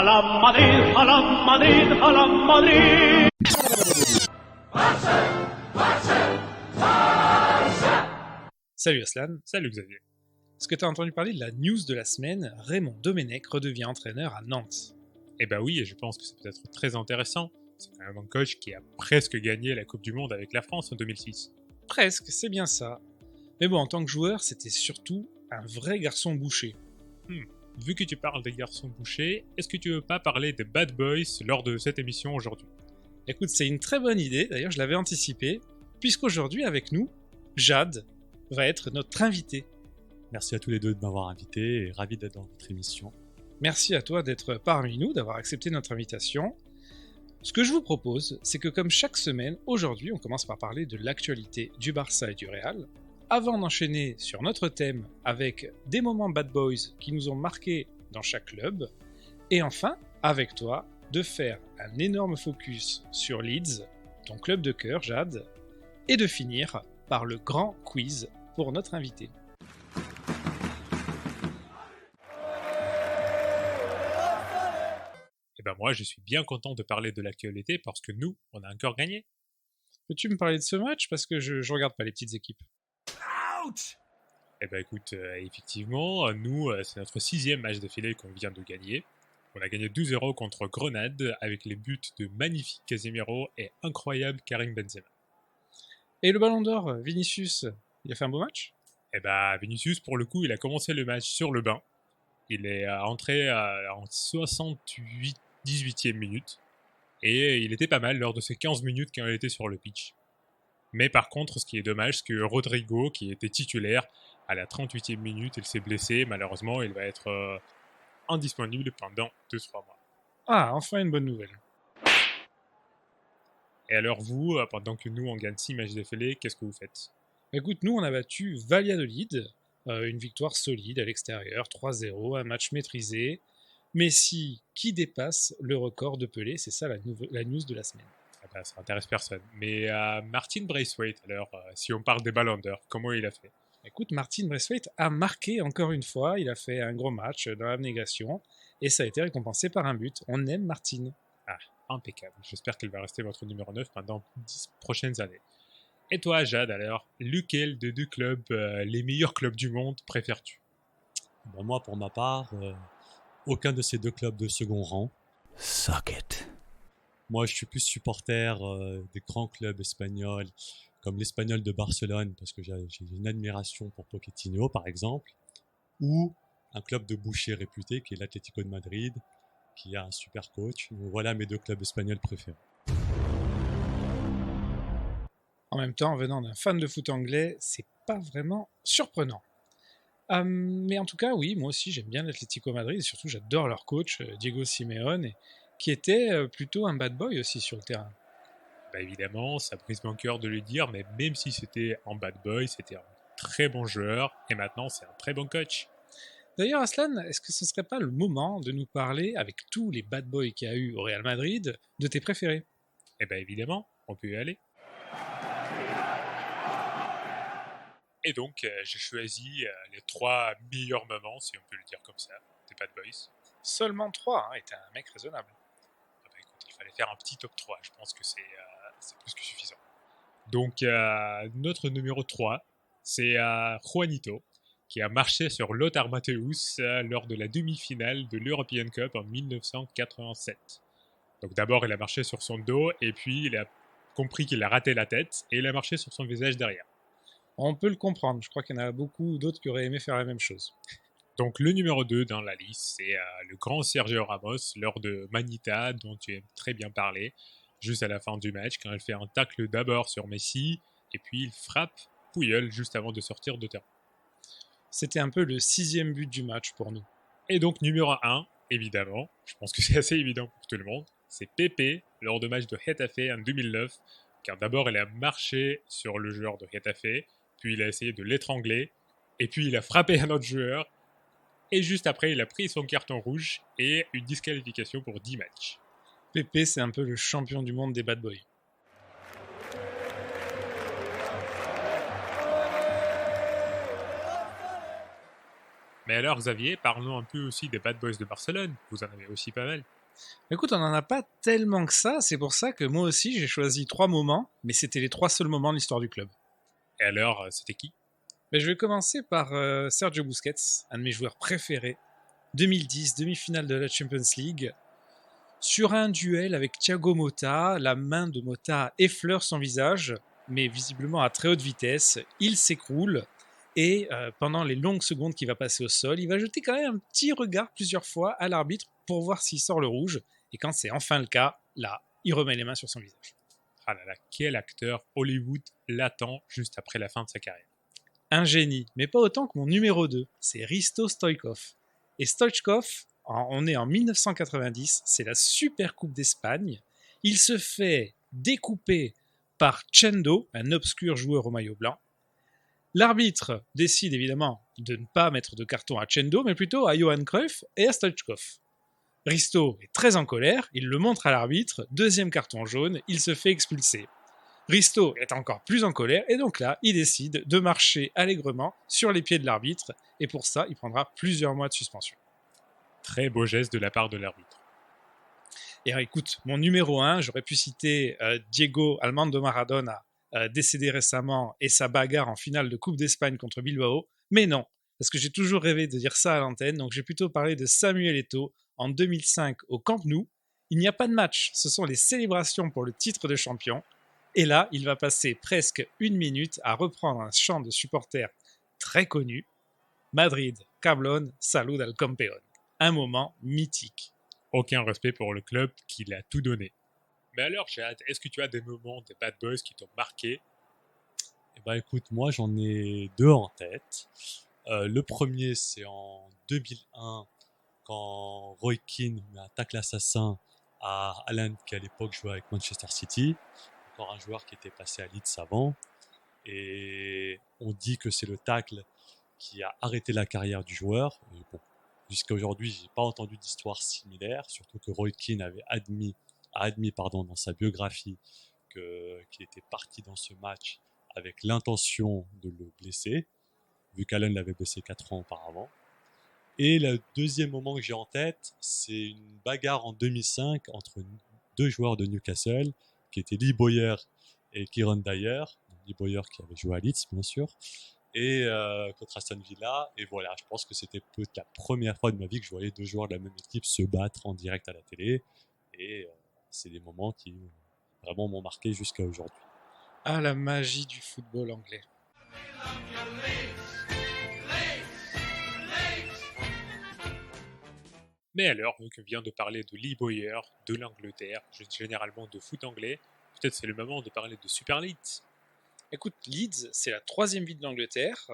Hala Madrid, Hala Madrid, Hala Madrid. Salut Aslan. Salut Xavier. Est-ce que tu as entendu parler de la news de la semaine? Raymond Domenech redevient entraîneur à Nantes. Eh ben oui, et je pense que c'est peut-être très intéressant. C'est quand même un coach qui a presque gagné la Coupe du Monde avec la France en 2006. Presque, c'est bien ça. Mais bon, en tant que joueur, c'était surtout un vrai garçon bouché. Vu que tu parles des garçons bouchés, est-ce que tu veux pas parler des Bad Boys lors de cette émission aujourd'hui? Écoute, c'est une très bonne idée, d'ailleurs je l'avais anticipé, puisqu'aujourd'hui avec nous, Jade va être notre invité. Merci à tous les deux de m'avoir invité et ravi d'être dans votre émission. Merci à toi d'être parmi nous, d'avoir accepté notre invitation. Ce que je vous propose, c'est que comme chaque semaine, aujourd'hui on commence par parler de l'actualité du Barça et du Real, avant d'enchaîner sur notre thème avec des moments Bad Boys qui nous ont marqués dans chaque club, et enfin, avec toi, de faire un énorme focus sur Leeds, ton club de cœur, Jade, et de finir par le grand quiz pour notre invité. Eh ben moi, je suis bien content de parler de l'actualité parce que nous, on a encore gagné. Peux-tu me parler de ce match? Parce que je regarde pas les petites équipes. Ouch! Eh ben écoute, effectivement, nous, c'est notre 6e match d'affilée qu'on vient de gagner. On a gagné 2-0 contre Grenade avec les buts de magnifique Casemiro et incroyable Karim Benzema. Et le ballon d'or, Vinicius, il a fait un beau match? Eh ben Vinicius, pour le coup, il a commencé le match sur le banc. Il est entré en 18e minute. Et il était pas mal lors de ces 15 minutes quand il était sur le pitch. Mais par contre, ce qui est dommage, c'est que Rodrigo, qui était titulaire, à la 38e minute, il s'est blessé. Malheureusement, il va être indisponible pendant 2-3 mois. Ah, enfin une bonne nouvelle. Et alors vous, pendant que nous, on gagne 6 matchs d'affilée, qu'est-ce que vous faites? Écoute, nous on a battu Valladolid, une victoire solide à l'extérieur, 3-0, un match maîtrisé. Messi qui dépasse le record de Pelé, c'est ça la news de la semaine. Ah ben, ça n'intéresse personne. Mais Martin Braithwaite, alors, si on parle des Ballons d'Or, comment il a fait? Écoute, Martin Braithwaite a marqué encore une fois, il a fait un gros match dans l'abnégation, et ça a été récompensé par un but. On aime Martin. Ah, impeccable. J'espère qu'elle va rester votre numéro 9 pendant 10 prochaines années. Et toi, Jade, alors, lequel des deux clubs, les meilleurs clubs du monde, préfères-tu? Ben moi, pour ma part, aucun de ces deux clubs de second rang. Suck it. Moi, je suis plus supporter des grands clubs espagnols, comme l'Espagnol de Barcelone, parce que j'ai une admiration pour Pochettino, par exemple, ou un club de boucher réputé, qui est l'Atlético de Madrid, qui a un super coach. Donc, voilà mes deux clubs espagnols préférés. En même temps, venant d'un fan de foot anglais, c'est pas vraiment surprenant. Mais en tout cas, oui, moi aussi j'aime bien l'Atlético Madrid, et surtout j'adore leur coach, Diego Simeone, qui était plutôt un bad boy aussi sur le terrain. Bah évidemment, ça brise mon cœur de le dire, mais même si c'était un bad boy, c'était un très bon joueur, et maintenant c'est un très bon coach. D'ailleurs, Aslan, est-ce que ce serait pas le moment de nous parler, avec tous les bad boys qu'il y a eu au Real Madrid, de tes préférés? Eh ben évidemment, on peut y aller. Et donc, j'ai choisi les 3 meilleurs moments, si on peut le dire comme ça, des Bad Boys. Seulement 3, hein, et t'es un mec raisonnable. Ah bah écoute, il fallait faire un petit top 3, je pense que c'est plus que suffisant. Donc, notre numéro 3, c'est Juanito, qui a marché sur Lothar Matthäus lors de la demi-finale de l'European Cup en 1987. Donc d'abord, il a marché sur son dos, et puis il a compris qu'il a raté la tête, et il a marché sur son visage derrière. On peut le comprendre, je crois qu'il y en a beaucoup d'autres qui auraient aimé faire la même chose. Donc le numéro 2 dans la liste, c'est le grand Sergio Ramos lors de Manita, dont tu aimes très bien parler, juste à la fin du match, quand il fait un tacle d'abord sur Messi, et puis il frappe Puyol juste avant de sortir de terrain. C'était un peu le 6e but du match pour nous. Et donc numéro 1, évidemment, je pense que c'est assez évident pour tout le monde, c'est Pepe lors de match de Getafe en 2009, car d'abord il a marché sur le joueur de Getafe, puis il a essayé de l'étrangler, et puis il a frappé un autre joueur, et juste après il a pris son carton rouge et une disqualification pour 10 matchs. Pepe, c'est un peu le champion du monde des bad boys. Mais alors, Xavier, parlons un peu aussi des Bad Boys de Barcelone. Vous en avez aussi pas mal. Écoute, on n'en a pas tellement que ça, c'est pour ça que moi aussi j'ai choisi 3 moments, mais c'était les 3 seuls moments de l'histoire du club. Et alors, c'était qui? Mais je vais commencer par Sergio Busquets, un de mes joueurs préférés. 2010, demi-finale de la Champions League. Sur un duel avec Thiago Motta, la main de Motta effleure son visage, mais visiblement à très haute vitesse. Il s'écroule et pendant les longues secondes qu'il va passer au sol, il va jeter quand même un petit regard plusieurs fois à l'arbitre pour voir s'il sort le rouge. Et quand c'est enfin le cas, là, il remet les mains sur son visage. Ah là là, quel acteur Hollywood l'attend juste après la fin de sa carrière. Un génie, mais pas autant que mon numéro 2, c'est Risto Stoichkov. Et Stoichkov, on est en 1990, c'est la Super Coupe d'Espagne. Il se fait découper par Chendo, un obscur joueur au maillot blanc. L'arbitre décide évidemment de ne pas mettre de carton à Chendo, mais plutôt à Johan Cruyff et à Stoichkov. Risto est très en colère, il le montre à l'arbitre, deuxième carton jaune, il se fait expulser. Risto est encore plus en colère et donc là, il décide de marcher allègrement sur les pieds de l'arbitre et pour ça, il prendra plusieurs mois de suspension. Très beau geste de la part de l'arbitre. Et écoute, mon numéro 1, j'aurais pu citer Diego Armando Maradona, décédé récemment, et sa bagarre en finale de Coupe d'Espagne contre Bilbao, mais non, parce que j'ai toujours rêvé de dire ça à l'antenne, donc j'ai plutôt parlé de Samuel Eto'o en 2005 au Camp Nou. Il n'y a pas de match, ce sont les célébrations pour le titre de champion. Et là, il va passer presque 1 minute à reprendre un chant de supporters très connu. Madrid, Cablon, Salud al Campeón. Un moment mythique. Aucun respect pour le club qui l'a tout donné. Mais alors, Jade, est-ce que tu as des moments des Bad Boys qui t'ont marqué? Eh ben, écoute, moi, j'en ai 2 en tête. Le premier, c'est en 2001, quand Roy Keane met un tacle assassin à Haaland, qui à l'époque jouait avec Manchester City. Encore un joueur qui était passé à Leeds avant. Et on dit que c'est le tacle qui a arrêté la carrière du joueur. Et bon, jusqu'à aujourd'hui, j'ai pas entendu d'histoire similaire, surtout que Roy Keane avait admis dans sa biographie qu'il était parti dans ce match avec l'intention de le blesser, vu qu'Alan l'avait blessé 4 ans auparavant. Et le deuxième moment que j'ai en tête, c'est une bagarre en 2005 entre 2 joueurs de Newcastle, qui étaient Lee Bowyer et Kieran Dyer. Lee Bowyer qui avait joué à Leeds, bien sûr, et contre Aston Villa. Et voilà, je pense que c'était peut-être la première fois de ma vie que je voyais 2 joueurs de la même équipe se battre en direct à la télé. Et c'est des moments qui vraiment m'ont marqué jusqu'à aujourd'hui. Ah, la magie du football anglais. Mais alors, vu qu'on vient de parler de Lee Bowyer, de l'Angleterre, généralement de foot anglais, peut-être c'est le moment de parler de Super Leeds. Écoute, Leeds, c'est la 3e ville d'Angleterre.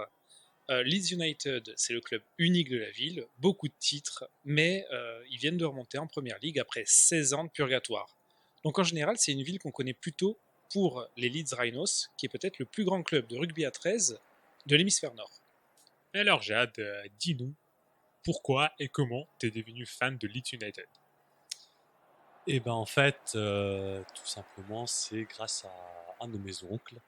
Leeds United, c'est le club unique de la ville, beaucoup de titres, mais ils viennent de remonter en Première Ligue après 16 ans de purgatoire. Donc en général, c'est une ville qu'on connaît plutôt pour les Leeds Rhinos, qui est peut-être le plus grand club de rugby à 13 de l'hémisphère nord. Mais alors Jade, dis-nous, pourquoi et comment t'es devenu fan de Leeds United? Et ben en fait, tout simplement, c'est grâce à un de mes oncles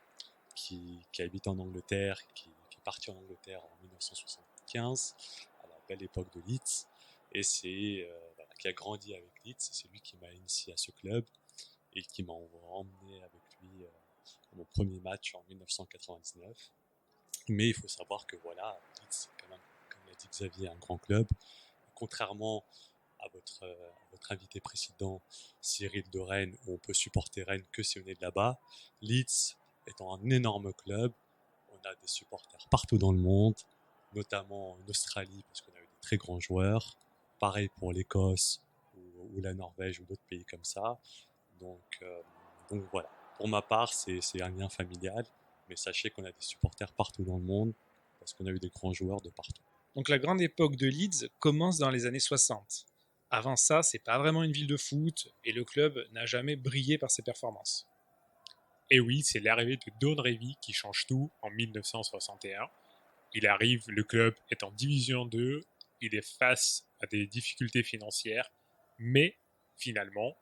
qui habite en Angleterre, qui est parti en Angleterre en 1975, à la belle époque de Leeds, et voilà, qui a grandi avec Leeds. C'est lui qui m'a initié à ce club et qui m'a emmené avec lui à mon premier match en 1999. Mais il faut savoir que voilà, Leeds, c'est quand même, comme l'a dit Xavier, un grand club. Contrairement à votre invité précédent, Cyril de Rennes, où on peut supporter Rennes que si on est de là-bas, Leeds étant un énorme club, on a des supporters partout dans le monde, notamment en Australie, parce qu'on a eu des très grands joueurs. Pareil pour l'Écosse ou la Norvège ou d'autres pays comme ça. Donc voilà. Pour ma part, c'est un lien familial, mais sachez qu'on a des supporters partout dans le monde, parce qu'on a eu des grands joueurs de partout. Donc la grande époque de Leeds commence dans les années 60. Avant ça, c'est pas vraiment une ville de foot, et le club n'a jamais brillé par ses performances. Et oui, c'est l'arrivée de Don Revie qui change tout en 1961. Il arrive, le club est en Division 2, il est face à des difficultés financières, mais finalement,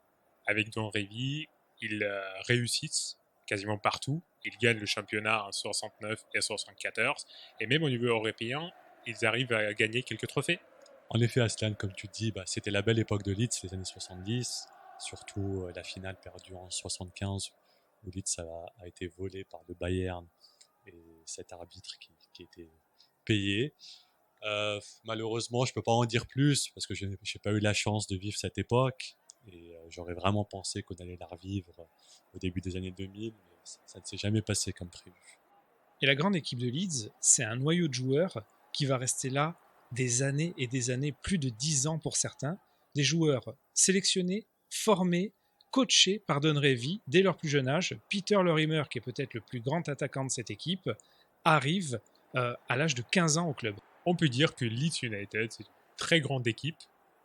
avec Don Revie, il réussit quasiment partout. Il gagne le championnat en 69 et 74, et même au niveau européen, ils arrivent à gagner quelques trophées. En effet, Aslan, comme tu dis, c'était la belle époque de Leeds, les années 70, surtout la finale perdue en 75, où Leeds a été volé par le Bayern et cet arbitre qui était payé. Malheureusement, je peux pas en dire plus parce que je n'ai pas eu la chance de vivre cette époque et j'aurais vraiment pensé qu'on allait la revivre au début des années 2000, mais ça ne s'est jamais passé comme prévu. Et la grande équipe de Leeds, c'est un noyau de joueurs qui va rester là des années et des années, plus de 10 ans pour certains, des joueurs sélectionnés, formés, coachés par Don Revie dès leur plus jeune âge. Peter Lorimer, qui est peut-être le plus grand attaquant de cette équipe, arrive à l'âge de 15 ans au club. On peut dire que Leeds United, c'est une très grande équipe,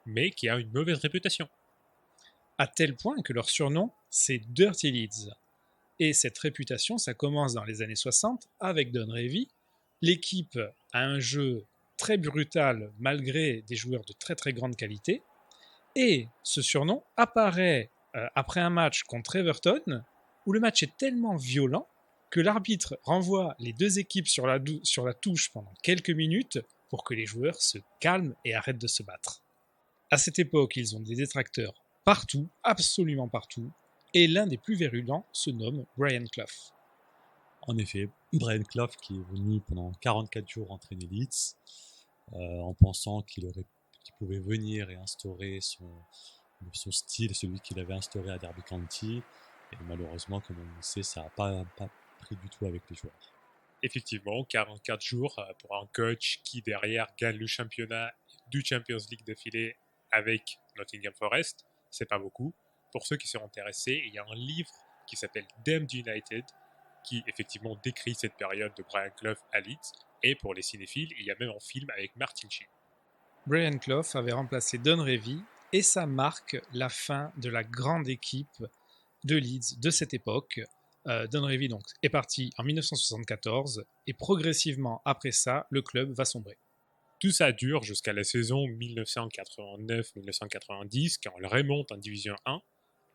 mais qui a une mauvaise réputation. À tel point que leur surnom, c'est Dirty Leeds. Et cette réputation, ça commence dans les années 60 avec Don Revie. L'équipe a un jeu très brutal malgré des joueurs de très très grande qualité. Et ce surnom apparaît après un match contre Everton où le match est tellement violent que l'arbitre renvoie les deux équipes sur la touche pendant quelques minutes pour que les joueurs se calment et arrêtent de se battre. À cette époque, ils ont des détracteurs partout, absolument partout, et l'un des plus virulents se nomme Brian Clough. En effet, Brian Clough qui est venu pendant 44 jours entraîner Leeds en pensant qu'il pouvait venir et instaurer son style, celui qu'il avait instauré à Derby County. Et malheureusement, comme on le sait, ça n'a pas pris du tout avec les joueurs. Effectivement, 44 jours pour un coach qui derrière gagne le championnat du Champions League d'affilée avec Nottingham Forest, c'est pas beaucoup. Pour ceux qui sont intéressés, il y a un livre qui s'appelle Damned United qui effectivement décrit cette période de Brian Clough à Leeds. Et pour les cinéphiles, il y a même un film avec Martin Sheen. Brian Clough avait remplacé Don Revie et ça marque la fin de la grande équipe de Leeds de cette époque. Don Revie donc est parti en 1974 et progressivement après ça, le club va sombrer. Tout ça dure jusqu'à la saison 1989-1990 quand on remonte en Division 1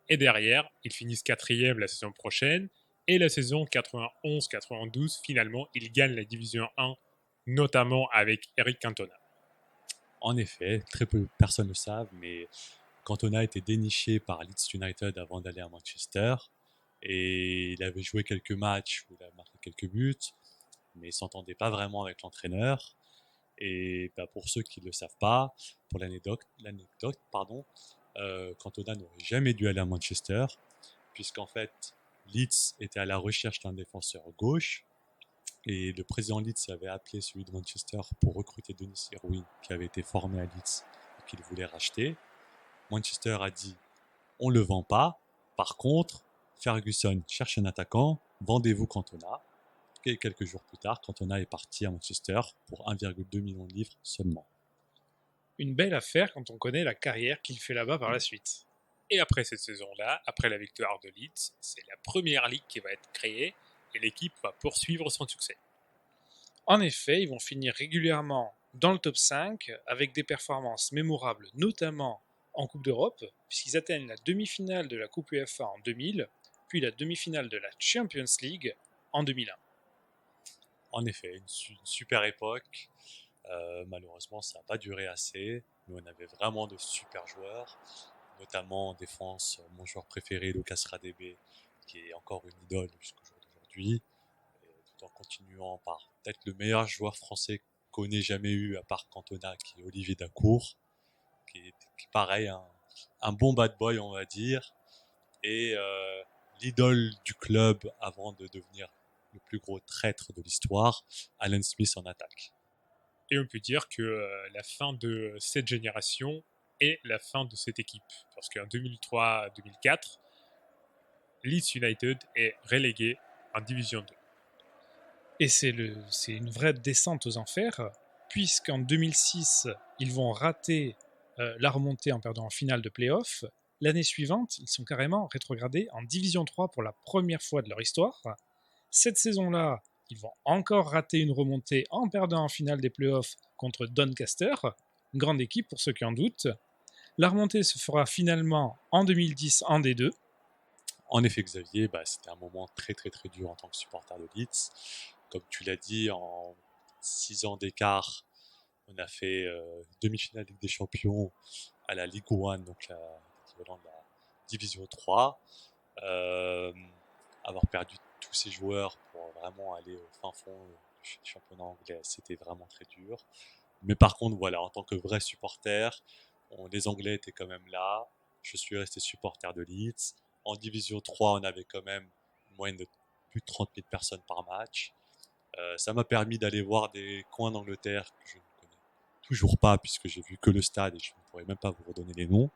et derrière, ils finissent 4e la saison prochaine et la saison 91-92, finalement, ils gagnent la Division 1 notamment avec Eric Cantona. En effet, très peu de personnes le savent, mais Cantona a été déniché par Leeds United avant d'aller à Manchester. Et il avait joué quelques matchs où il a marqué quelques buts, mais il ne s'entendait pas vraiment avec l'entraîneur. Et pour ceux qui ne le savent pas, pour l'anecdote, Cantona n'aurait jamais dû aller à Manchester, puisqu'en fait, Leeds était à la recherche d'un défenseur gauche. Et le président Leeds avait appelé celui de Manchester pour recruter Denis Irwin, qui avait été formé à Leeds et qu'il voulait racheter. Manchester a dit « on ne le vend pas, par contre, Ferguson cherche un attaquant, vendez-vous Cantona ». Et quelques jours plus tard, Cantona est parti à Manchester pour 1,2 million de livres seulement. Une belle affaire quand on connaît la carrière qu'il fait là-bas par la suite. Et après cette saison-là, après la victoire de Leeds, c'est la première ligue qui va être créée et l'équipe va poursuivre son succès. En effet, ils vont finir régulièrement dans le top 5 avec des performances mémorables, notamment en Coupe d'Europe, puisqu'ils atteignent la demi-finale de la Coupe UEFA en 2000, puis la demi-finale de la Champions League en 2001. En effet, une super époque. Malheureusement, ça n'a pas duré assez, mais on avait vraiment de super joueurs, notamment en défense, mon joueur préféré, Lucas Radebe, qui est encore une idole jusqu'au jour d'aujourd'hui, tout en continuant par peut-être le meilleur joueur français qu'on ait jamais eu, à part Cantona, qui est Olivier Dacour, qui est pareil, un bon bad boy, on va dire, et l'idole du club avant de devenir le plus gros traître de l'histoire, Alan Smith en attaque. Et on peut dire que la fin de cette génération est la fin de cette équipe. Parce qu'en 2003-2004, Leeds United est relégué en Division 2. Et c'est une vraie descente aux enfers, puisqu'en 2006, ils vont rater la remontée en perdant en finale de play-off. L'année suivante, ils sont carrément rétrogradés en Division 3 pour la première fois de leur histoire. Cette saison-là, ils vont encore rater une remontée en perdant en finale des playoffs contre Doncaster, une grande équipe pour ceux qui en doutent. La remontée se fera finalement en 2010 en D2. En effet, Xavier, c'était un moment très très très dur en tant que supporter de Leeds. Comme tu l'as dit, en 6 ans d'écart, On a fait demi-finale Ligue des Champions à la Ligue 1, donc l'équivalent de la Division 3. Avoir perdu tous ces joueurs pour vraiment aller au fin fond du championnat anglais, c'était vraiment très dur. Mais par contre, voilà, en tant que vrai supporter, les Anglais étaient quand même là. Je suis resté supporter de Leeds. En Division 3, on avait quand même une moyenne de plus de 30 000 personnes par match. Ça m'a permis d'aller voir des coins d'Angleterre que je ne connais toujours pas, puisque j'ai vu que le stade et je ne pourrais même pas vous redonner les noms.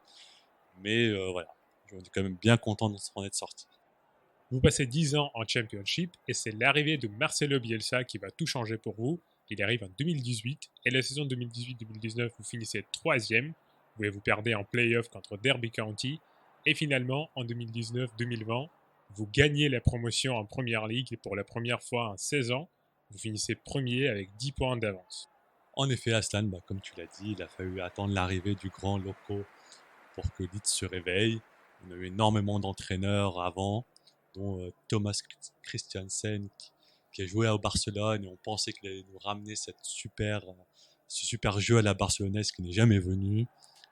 Mais voilà, on est quand même bien content de s'en être sorti. Vous passez 10 ans en Championship et c'est l'arrivée de Marcelo Bielsa qui va tout changer pour vous. Il arrive en 2018 et la saison 2018-2019, vous finissez 3e. Vous perdez en play-off contre Derby County. Et finalement, en 2019-2020, vous gagnez la promotion en Premier League et pour la première fois en 16 ans, vous finissez premier avec 10 points d'avance. En effet, Aslan, comme tu l'as dit, il a fallu attendre l'arrivée du grand Loco pour que Leeds se réveille. On a eu énormément d'entraîneurs avant, dont Thomas Christiansen qui a joué au Barcelone et on pensait qu'il allait nous ramener ce super jeu à la barcelonaise qui n'est jamais venu.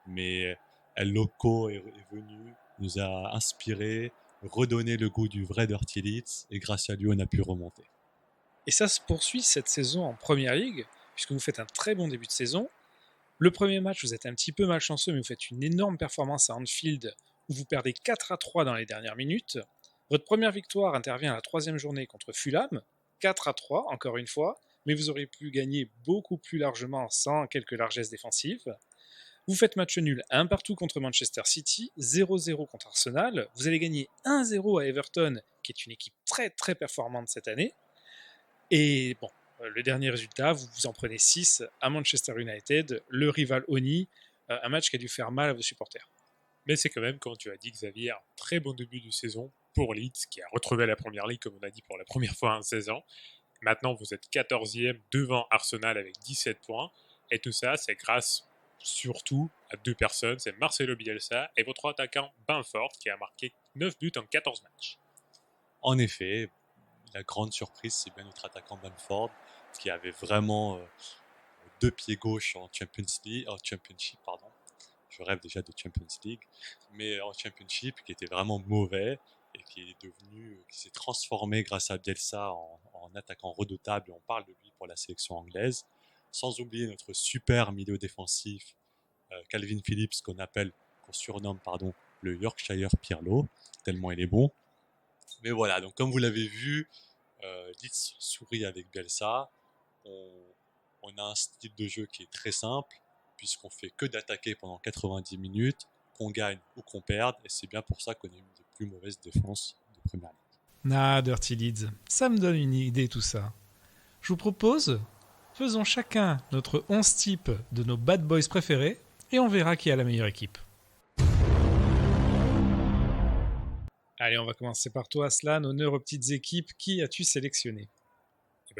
Mais El Loco est venu, nous a inspiré, redonné le goût du vrai Dirty Leeds et grâce à lui on a pu remonter. Et ça se poursuit cette saison en Premier League, puisque vous faites un très bon début de saison. Le premier match, vous êtes un petit peu malchanceux, mais vous faites une énorme performance à Anfield, où vous perdez 4-3 dans les dernières minutes. Votre première victoire intervient à la 3e journée contre Fulham, 4-3 encore une fois, mais vous auriez pu gagner beaucoup plus largement sans quelques largesses défensives. Vous faites match nul 1 partout contre Manchester City, 0-0 contre Arsenal. Vous allez gagner 1-0 à Everton, qui est une équipe très très performante cette année. Et bon, le dernier résultat, vous vous en prenez 6 à Manchester United, le rival Oni, un match qui a dû faire mal à vos supporters. Mais c'est quand même, comme tu as dit Xavier, un très bon début de saison pour Leeds, qui a retrouvé la Première Ligue, comme on a dit, pour la première fois en 16 ans. Maintenant, vous êtes 14e devant Arsenal avec 17 points. Et tout ça, c'est grâce surtout à 2 personnes. C'est Marcelo Bielsa et votre attaquant Bamford, qui a marqué 9 buts en 14 matchs. En effet, la grande surprise, c'est bien notre attaquant Bamford, qui avait vraiment 2 pieds gauche en Championship. Je rêve déjà de Champions League, mais en Championship, qui était vraiment mauvais et qui s'est transformé grâce à Bielsa en attaquant redoutable. Et on parle de lui pour la sélection anglaise. Sans oublier notre super milieu défensif, Calvin Phillips, qu'on surnomme le Yorkshire Pirlo, tellement il est bon. Mais voilà, donc comme vous l'avez vu, Leeds sourit avec Bielsa. On a un style de jeu qui est très simple, puisqu'on fait que d'attaquer pendant 90 minutes, qu'on gagne ou qu'on perde, et c'est bien pour ça qu'on est une des plus mauvaises défenses de Première Ligue. Dirty Leeds, ça me donne une idée tout ça. Je vous propose, faisons chacun notre 11 types de nos bad boys préférés, et on verra qui a la meilleure équipe. Allez, on va commencer par toi, Aslan. Honneur aux petites équipes. Qui as-tu sélectionné ?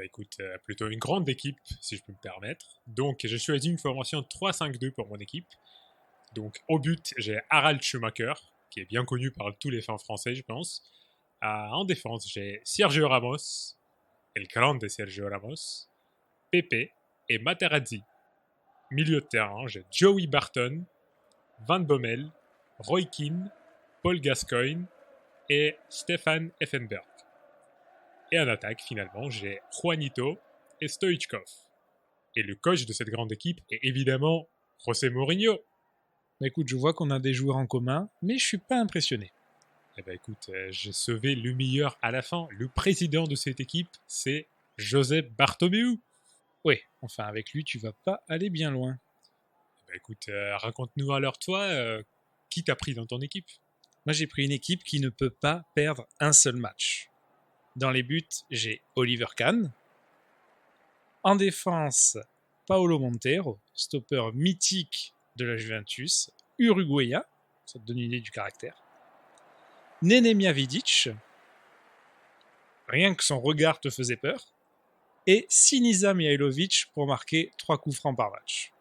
Écoute, plutôt une grande équipe, si je peux me permettre. Donc, j'ai choisi une formation 3-5-2 pour mon équipe. Donc, au but, j'ai Harald Schumacher, qui est bien connu par tous les fans français, je pense. En défense, j'ai Sergio Ramos, El Grande Sergio Ramos, Pepe et Materazzi. Milieu de terrain, j'ai Joey Barton, Van Bommel, Roy Keane, Paul Gascoigne et Stefan Effenberg. Et en attaque, finalement, j'ai Juanito et Stoichkov. Et le coach de cette grande équipe est évidemment José Mourinho. Écoute, je vois qu'on a des joueurs en commun, mais je suis pas impressionné. Écoute, j'ai sauvé le meilleur à la fin. Le président de cette équipe, c'est Josep Bartomeu. Oui, enfin avec lui, tu vas pas aller bien loin. Écoute, raconte-nous alors toi, qui t'as pris dans ton équipe ? Moi, j'ai pris une équipe qui ne peut pas perdre un seul match. Dans les buts, j'ai Oliver Kahn. En défense, Paolo Montero, stopper mythique de la Juventus, uruguayen, ça te donne une idée du caractère. Nemanja Vidic, rien que son regard te faisait peur. Et Sinisa Mihailovic pour marquer 3 coups francs par match.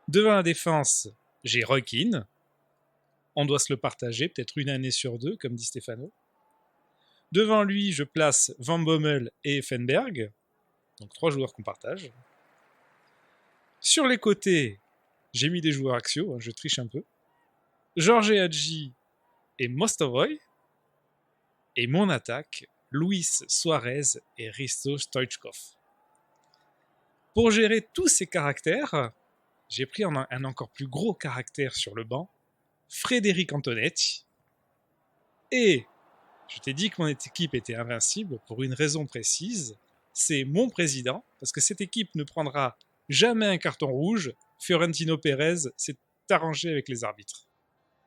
Devant la défense, j'ai Roy Keane. On doit se le partager, peut-être une année sur 2, comme dit Stefano. Devant lui, je place Van Bommel et Effenberg. Donc 3 joueurs qu'on partage. Sur les côtés, j'ai mis des joueurs axiaux, je triche un peu. Jorge Hadji et Mostovoy. Et mon attaque, Luis Suarez et Risto Stoichkov. Pour gérer tous ces caractères, j'ai pris un encore plus gros caractère sur le banc, Frédéric Antonetti. Et je t'ai dit que mon équipe était invincible pour une raison précise, c'est mon président, parce que cette équipe ne prendra jamais un carton rouge. Fiorentino Pérez s'est arrangé avec les arbitres.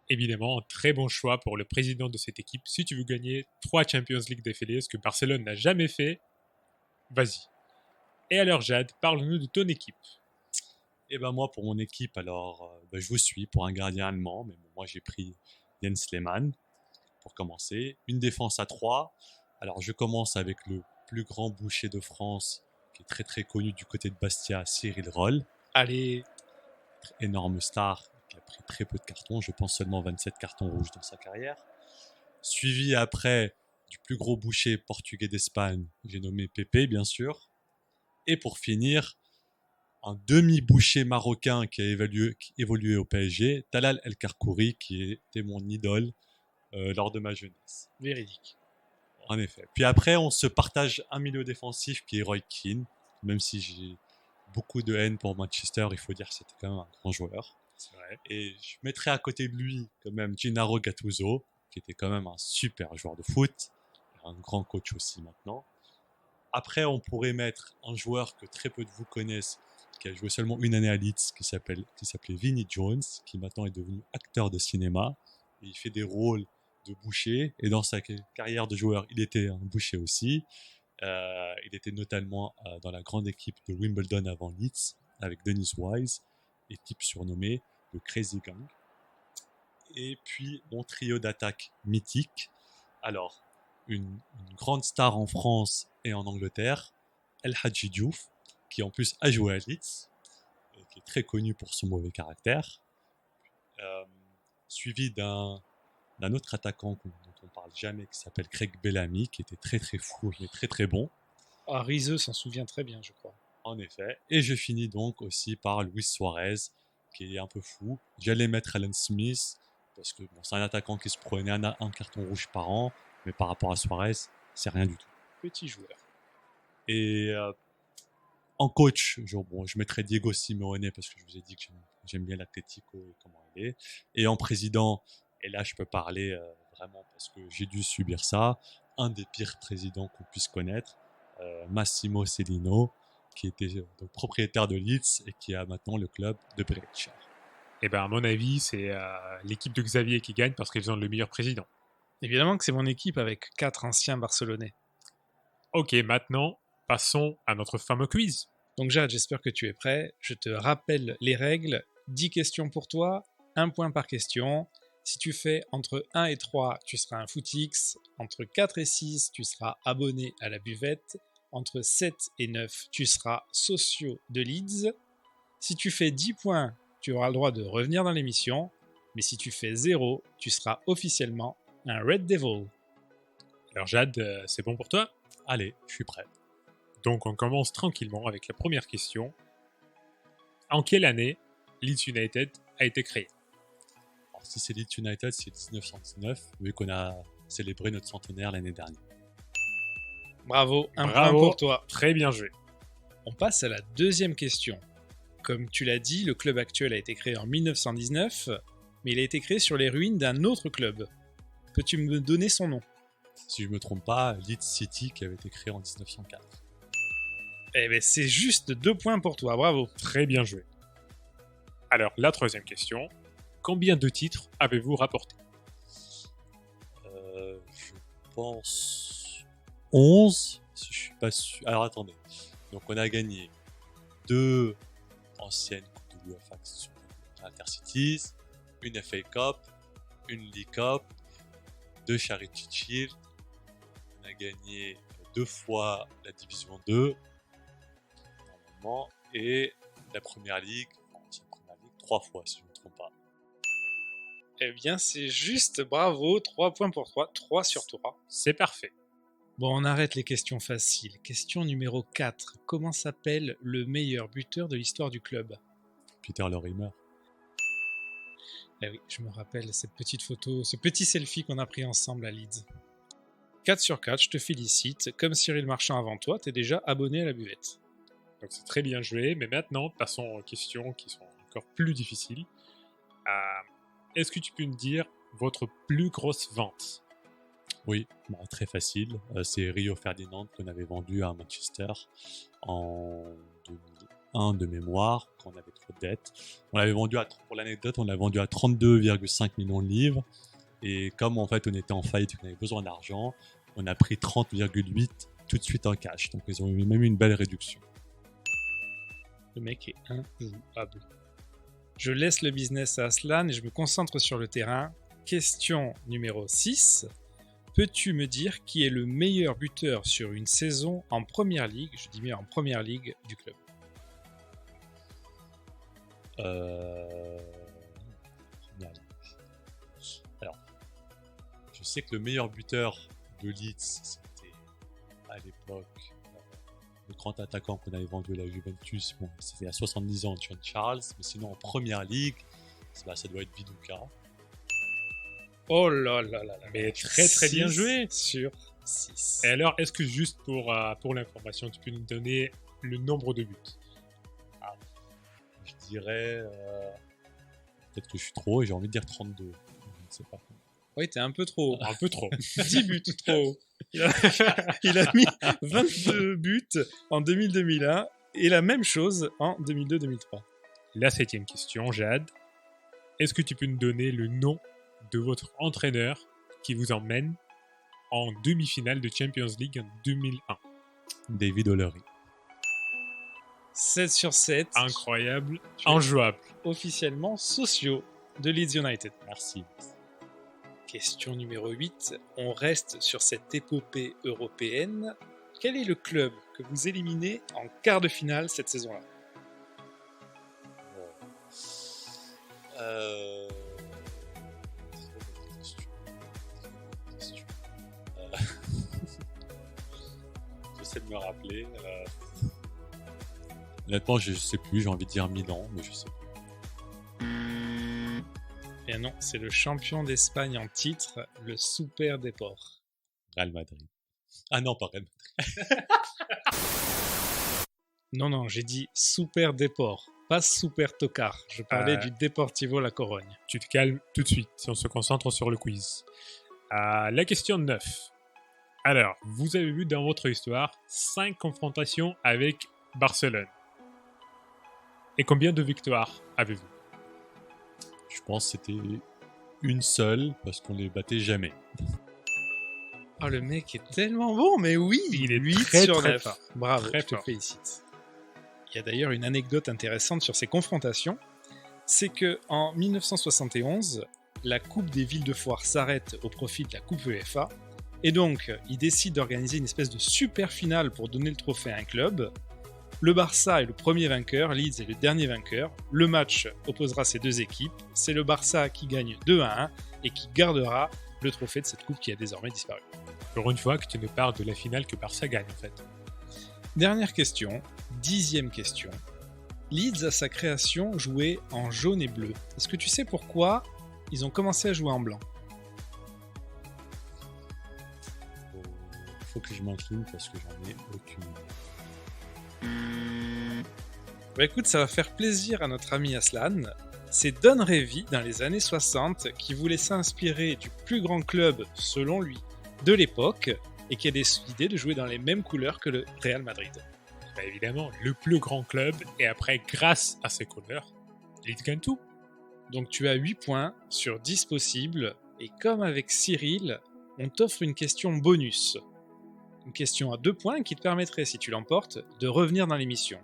Évidemment, un très bon choix pour le président de cette équipe. Si tu veux gagner 3 Champions League d'affilée, ce que Barcelone n'a jamais fait, vas-y. Et alors Jade, parle-nous de ton équipe. Et ben moi, pour mon équipe, alors, je vous suis pour un gardien allemand, mais bon, moi j'ai pris Jens Lehmann pour commencer. Une défense à 3. Alors je commence avec le plus grand boucher de France, qui est très très connu du côté de Bastia, Cyril Roll. Allez, Énorme star, qui a pris très peu de cartons, je pense seulement 27 cartons rouges dans sa carrière. Suivi après du plus gros boucher portugais d'Espagne, j'ai nommé Pepe bien sûr. Et pour finir, un demi-boucher marocain qui a évolué au PSG, Talal El Karkouri, qui était mon idole lors de ma jeunesse. véridique. En effet. Puis après, on se partage un milieu défensif qui est Roy Keane, même si j'ai beaucoup de haine pour Manchester, il faut dire que c'était quand même un grand joueur. C'est vrai. Et je mettrais à côté de lui quand même Gennaro Gattuso, qui était quand même un super joueur de foot, un grand coach aussi maintenant. Après, on pourrait mettre un joueur que très peu de vous connaissent, qui a joué seulement une année à Leeds, qui s'appelait Vinnie Jones, qui maintenant est devenu acteur de cinéma. Et il fait des rôles de boucher, et dans sa carrière de joueur, il était un boucher aussi. Il était notamment dans la grande équipe de Wimbledon avant Leeds, avec Dennis Wise, équipe surnommée le Crazy Gang. Et puis, mon trio d'attaque mythique. Alors, une grande star en France et en Angleterre, El Hadji Diouf, qui en plus a joué à Leeds, et qui est très connu pour son mauvais caractère. Suivi d'un autre attaquant dont on parle jamais, qui s'appelle Craig Bellamy, qui était très très fou, mais très très bon. Ah, Rizeux s'en souvient très bien, je crois. En effet. Et je finis donc aussi par Luis Suarez, qui est un peu fou. J'allais mettre Alan Smith, parce que bon, c'est un attaquant qui se prenait un carton rouge par an, mais par rapport à Suarez, c'est rien du tout. Petit joueur. Et en coach, je mettrais Diego Simeone, parce que je vous ai dit que j'aime bien l'Atlético et comment il est. Et en président, et là je peux parler vraiment parce que j'ai dû subir ça, un des pires présidents qu'on puisse connaître, Massimo Cellino, qui était donc propriétaire de Leeds et qui a maintenant le club de Brescia. Et ben à mon avis, c'est l'équipe de Xavier qui gagne parce qu'ils ont le meilleur président. Évidemment que c'est mon équipe avec 4 anciens Barcelonais. Ok, maintenant, passons à notre fameux quiz. Donc Jade, j'espère que tu es prêt. Je te rappelle les règles. 10 questions pour toi, 1 point par question. Si tu fais entre 1 et 3, tu seras un footix. Entre 4 et 6, tu seras abonné à la buvette. Entre 7 et 9, tu seras socio de Leeds. Si tu fais 10 points, tu auras le droit de revenir dans l'émission. Mais si tu fais 0, tu seras officiellement un Red Devil. Alors Jade, c'est bon pour toi? Allez, je suis prêt. Donc on commence tranquillement avec la première question. En quelle année Leeds United a été créé? Alors, si c'est Leeds United, c'est 1919, vu qu'on a célébré notre centenaire l'année dernière. Bravo, un Bravo. point pour toi. Très bien joué. On passe à la deuxième question. Comme tu l'as dit, le club actuel a été créé en 1919, mais il a été créé sur les ruines d'un autre club. Peux-tu me donner son nom? Si je ne me trompe pas, Leeds City qui avait été créé en 1904. Eh bien, c'est juste 2 points pour toi, bravo. Très bien joué. Alors, la troisième question. Combien de titres avez-vous rapporté? Je pense 11, si je suis pas sûr. Alors attendez. Donc on a gagné 2 anciennes Coupes de l'UEFA qui sont Intercities, une FA Cup, une League Cup, 2 Charity Shield. On a gagné 2 fois la Division 2 normalement, et la Première Ligue, 3 fois si je ne me trompe pas. Eh bien, c'est juste bravo, 3 points pour toi, 3 sur 3. C'est parfait. Bon, on arrête les questions faciles. Question numéro 4. Comment s'appelle le meilleur buteur de l'histoire du club? Peter Lorimer. Eh oui, je me rappelle cette petite photo, ce petit selfie qu'on a pris ensemble à Leeds. 4 sur 4, je te félicite. Comme Cyril Marchand avant toi, t'es déjà abonné à la buvette. Donc c'est très bien joué, mais maintenant, passons aux questions qui sont encore plus difficiles. Est-ce que tu peux me dire votre plus grosse vente? Oui, très facile. C'est Rio Ferdinand qu'on avait vendu à Manchester en 2001 de mémoire, quand on avait trop de dettes. On l'avait vendu pour l'anecdote, on l'a vendu à 32,5 millions de livres. Et comme en fait on était en faillite et qu'on avait besoin d'argent, on a pris 30,8 tout de suite en cash. Donc ils ont même eu une belle réduction. Le mec est injouable. Je laisse le business à Aslan et je me concentre sur le terrain. Question numéro 6. Peux-tu me dire qui est le meilleur buteur sur une saison en première ligue, je dis bien en première ligue du club? Alors, je sais que le meilleur buteur de Leeds, c'était à l'époque le grand attaquant qu'on avait vendu à la Juventus. Bon, c'était à 70 ans, John Charles, mais sinon en première ligue, ça doit être Viduka. Oh là là là là. Mais très très bien joué. Sur 6. Et alors, est-ce que juste pour l'information, tu peux nous donner le nombre de buts? Je dirais... peut-être que je suis trop et j'ai envie de dire 32. Je ne sais pas. Oui, t'es un peu trop haut. Un peu trop. 10 buts, trop haut. Il a mis 22 buts en 2000-2001 et la même chose en 2002-2003. La 7e question, Jade. Est-ce que tu peux nous donner le nom de votre entraîneur qui vous emmène en demi-finale de Champions League en 2001? David O'Leary. 7 sur 7. Incroyable, Tu es injouable. officiellement sociaux de Leeds United. Merci. Question numéro 8. On reste sur cette épopée européenne. Quel est le club que vous éliminez en quart de finale cette saison-là? J'essaie de me rappeler. Honnêtement, je sais plus. J'ai envie de dire Milan, mais je sais plus. Eh non, c'est le champion d'Espagne en titre, le Super Deport. Real Madrid. Ah non, pas Real Madrid. Non, j'ai dit Super Deport, pas Super Tocar. Je parlais du Deportivo La Corogne. Tu te calmes tout de suite si on se concentre sur le quiz. La question 9. Alors, vous avez vu dans votre histoire 5 confrontations avec Barcelone. Et combien de victoires avez-vous? Je pense que c'était une seule parce qu'on les battait jamais. Oh, le mec est tellement bon, mais oui, Il est 8 très, sur très 9. fort. Bravo, Très je te fort. félicite. Il y a d'ailleurs une anecdote intéressante sur ces confrontations. C'est que en 1971, la Coupe des villes de foire s'arrête au profit de la Coupe UEFA. Et donc, ils décident d'organiser une espèce de super finale pour donner le trophée à un club. Le Barça est le premier vainqueur, Leeds est le dernier vainqueur. Le match opposera ces deux équipes. C'est le Barça qui gagne 2-1 et qui gardera le trophée de cette coupe qui a désormais disparu. Pour une fois que tu nous parles de la finale que Barça gagne en fait. Dernière question, 10e question. Leeds, à sa création, jouait en jaune et bleu. Est-ce que tu sais pourquoi ils ont commencé à jouer en blanc? Faut que je m'incline parce que j'en ai aucune idée. Bah écoute, ça va faire plaisir à notre ami Aslan. C'est Don Revie, dans les années 60, qui voulait s'inspirer du plus grand club, selon lui, de l'époque, et qui a décidé de jouer dans les mêmes couleurs que le Real Madrid. Bah évidemment, le plus grand club, et après, grâce à ses couleurs, Leeds gagne tout. Donc tu as 8 points sur 10 possibles, et comme avec Cyril, on t'offre une question bonus. Une question à 2 points qui te permettrait, si tu l'emportes, de revenir dans l'émission.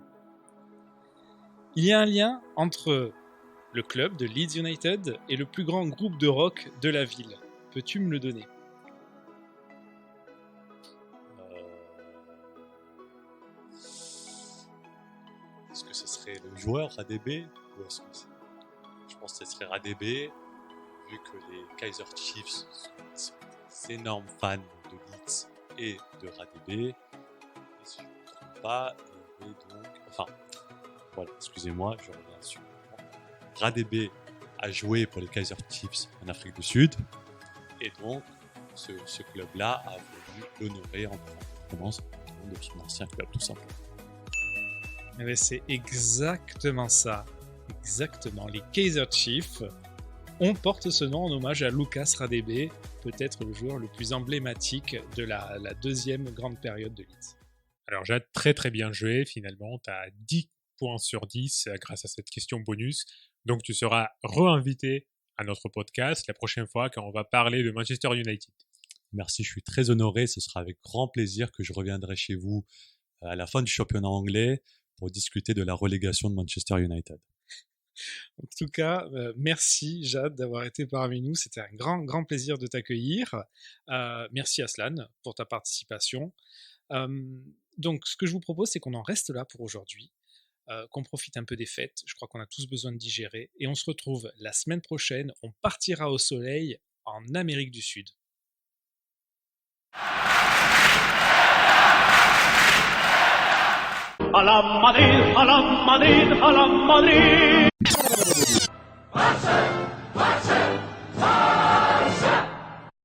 Il y a un lien entre le club de Leeds United et le plus grand groupe de rock de la ville. Peux-tu me le donner? Est-ce que ce serait le joueur ADB ou est-ce que je pense que ce serait ADB vu que les Kaiser Chiefs sont des énormes fans de Leeds et de RADB. Et si je ne me trompe pas, il y avait donc... Enfin, voilà, excusez-moi, je reviens sur... RADB a joué pour les Kaizer Chiefs en Afrique du Sud. Et donc, ce club-là a voulu l'honorer en prenant le nom de son ancien club, tout simplement. Mais c'est exactement ça. Exactement. Les Kaizer Chiefs, on porte ce nom en hommage à Lucas Radebe, peut-être le joueur le plus emblématique de la deuxième grande période de Leeds. Alors, Jade, très très bien joué. Finalement, tu as 10 points sur 10 grâce à cette question bonus. Donc, tu seras re-invité à notre podcast la prochaine fois quand on va parler de Manchester United. Merci, je suis très honoré. Ce sera avec grand plaisir que je reviendrai chez vous à la fin du championnat anglais pour discuter de la relégation de Manchester United. En tout cas, merci Jade d'avoir été parmi nous. C'était un grand plaisir de t'accueillir. Merci Aslan pour ta participation. Donc, ce que je vous propose, c'est qu'on en reste là pour aujourd'hui, qu'on profite un peu des fêtes. Je crois qu'on a tous besoin de digérer. Et on se retrouve la semaine prochaine. On partira au soleil en Amérique du Sud. Hala Madrid, Hala Madrid, Hala Madrid.